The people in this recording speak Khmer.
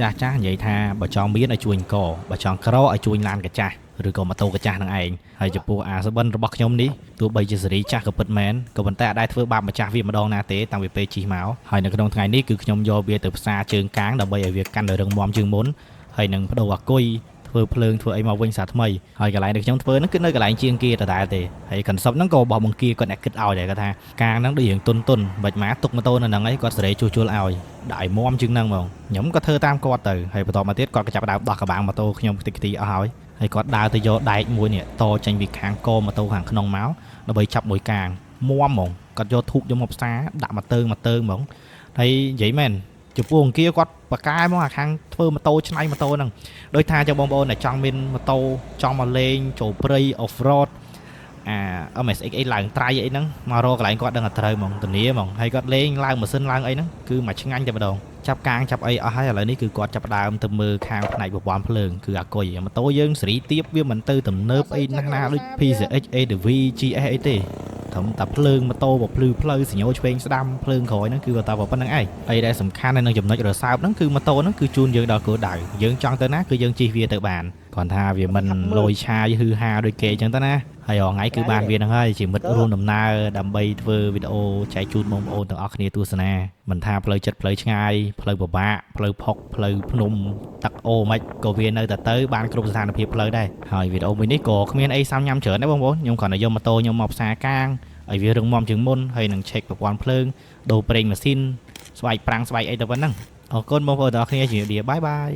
ចាស់និយាយថាបើចង់មានឲ្យជួញកបើចង់ក្រឲ្យជួញឡានកញ្ចាស់ឬក៏ម៉ូតូកញ្ចាស់នឹងឯងហើយចំពោះអាសបិនរបស់ខ្ញុំនេះទោះបីជាសេរីចាស់ក៏ពិតមែនក៏ប៉ុន្តែអាចដែរធ្វើបាបម្ចាស់វាម្ដងណាទេតាំងពីពេលជិះមកហើយនៅក្នុងថ្ងៃនេះគឺខ្ញុំយកវាទៅផ្សារជើងកាងដើម្បីឲ្យវាកាន់តែរឹងមាំជាងមុនហើយនឹងបដូរអាគុយធ្វើភ្លើងធ្វើអីមកវិញសាថ្មីហើយកន្លែងដែលខ្ញុំធ្វើហ្នឹងគឺនៅកន្លែងជាងគេដដែលទេហើយកន្សប់ហ្នឹងក៏បោះបង្គាគាត់អ្នកគិតឲ្យដែរគាត់ថាកាងហ្នឹងដូចរឿងទុនមិនម៉ាទុកម៉ូតូនៅហ្នឹងឯងគាត់សេរីជួសជុលឲ្យដាក់ឲ្យមាំជាងហ្នឹងហ្មងខ្ញុំក៏ធ្វើតាមគាត់ទៅហើយបន្តមកទៀតគាត់ក៏ចាប់ដើមដោះកបាំងម៉ូតូខ្ញុំខ្ទេចខ្ទីអស់ហើយគាត់ដើរទៅយកដែកមួយនេះតចេញពីខាងកម៉ូតូខាងក្នុងមកដើម្បីចាប់មួយកាងមាំហ្មងគាត់យកធូបយកមកផ្សារដាក់មកទៅហ្មងហើយនិយាយមែនចំពោះអង្គាគាត់បកកែមកអាខាងធ្វើម៉ូតូឆ្នៃម៉ូតូហ្នឹងដោយថាចាំបងប្អូនដែលចង់មានម៉ូតូចង់មកលេងចូលព្រៃ off road អា MSX អីឡើងត្រៃអីហ្នឹងមករកកន្លែងគាត់ដឹងតែត្រូវហ្មងធានាហ្មងហើយគាត់លេងឡើងម៉ាស៊ីនឡើងអីហ្នឹងគឺមកឆ្ងាញ់តែម្ដងចាប់កាងចាប់អីអស់ហើយឥឡូវនេះគឺគាត់ចាប់ដើមទៅមើលខាងផ្នែកប្រព័ន្ធភ្លើងគឺអាគុយម៉ូតូយើងសេរីទៀបវាមិនទៅទំនើបអីណាស់ណាដូច PCX ADV GS អីទេត្រឹមតែភ្លើងម៉ូតូបភ្លឺផ្លូវសញ្ញោឆ្វេងស្ដាំភ្លើងក្រោយហ្នឹងគឺតែប៉ុណ្្នឹងឯងហើយដែលសំខាន់នៅនឹងចំណុចរសើបហ្នឹងគឺម៉ូតូហ្នឹងគឺជូនយើងដល់គោលដៅយើងចង់ទៅណាគឺយើងជិះវាទៅបានគ្រាន់ថាវាមិនលយឆាយហឺហាដូចគេអញ្ចឹងទៅណាហើយរងថ្ងៃគឺបានវាហ្នឹងហើយជាមិត្តរួមដំណើរដើម្បីធ្វើវីដេអូចែកជូនបងប្អូនទាំងអស់គ្នាទស្សនាមិនថាផ្លូវចិត្តផ្លូវឆ្ងាយផ្លូវពិបាកផ្លូវផុកផ្លូវភ្នំទឹកអូមិនក៏វានៅតែទៅបានគ្រប់ស្ថានភាពផ្លូវដែរហើយវីដេអូមួយនេះក៏គ្មានអីសាំញ៉ាំច្រើនដែរបងប្អូនខ្ញុំគ្រាន់តែយកម៉ូតូខ្ញុំមកផ្សារកាងឲ្យវារឹងមាំជាងមុនហើយនឹងឆែកប្រព័ន្ធភ្លើងដូរប្រេងម៉ាស៊ីនស្បែកប្រាំងស្បែកអីទៅប៉ុណ្ណឹងអរគុណបងប្អូនទាំងអស់គ្នាជំរាបលាបាយបាយ